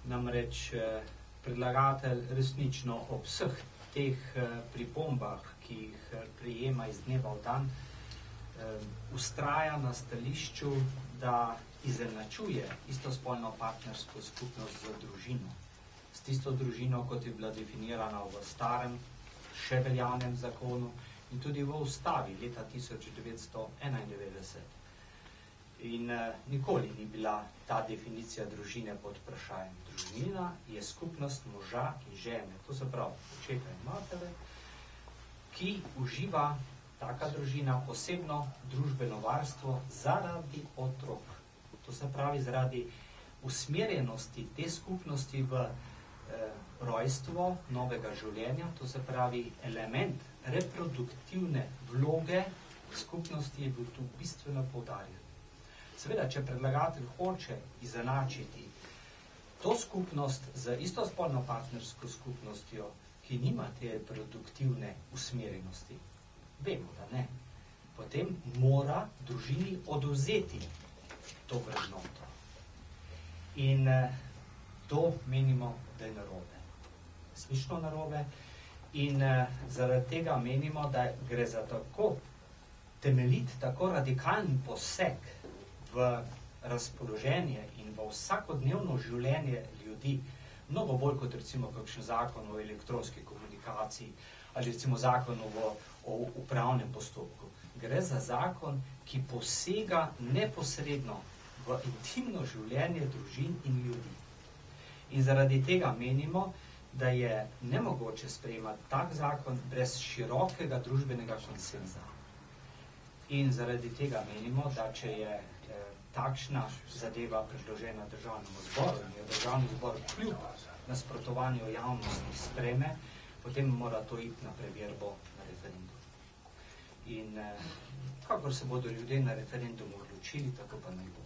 Namreč predlagatelj resnično ob vseh teh pripombah, ki jih prejema iz dneva v dan, vztraja na stališču, da izenačuje istospolno partnersko skupnost z družino. S tisto družino, kot je bila definirana v starem, še veljavnem zakonu in tudi v ustavi leta 1991. In nikoli ni bila ta definicija družine pod vprašajem. Družina je skupnost moža in žene, to se pravi očeta in matere, ki uživa taka družina posebno družbeno varstvo zaradi otrok. To se pravi zaradi usmerjenosti te skupnosti v rojstvo novega življenja, to se pravi element reproduktivne vloge skupnosti je bil tu bistveno poudarjen. Seveda, če predlagatelj hoče izenačiti to skupnost z istospolno partnersko skupnostjo, ki nima te reproduktivne usmerjenosti, vemo, da ne, potem mora družini odvzeti to vrednoto. In to menimo, da je narobe. Resnično narobe. In zaradi tega menimo, da gre za tako temeljit, tako radikalen poseg v razpoloženje in v vsakodnevno življenje ljudi, mnogo bolj kot recimo kakšen zakon o elektronski komunikaciji ali recimo zakon o upravnem postopku. Gre za zakon, ki posega neposredno v intimno življenje družin in ljudi. In zaradi tega menimo, da je nemogoče sprejemati tak zakon brez širokega družbenega konsenza. In zaradi tega menimo, da če je takšna zadeva predložena državnemu zboru in jo državni zbor kljub nasprotovanju javnosti sprejme, potem mora to iti na preverbo na referendum. In kakor se bodo ljudje na referendumu odločili, tako pa naj bo.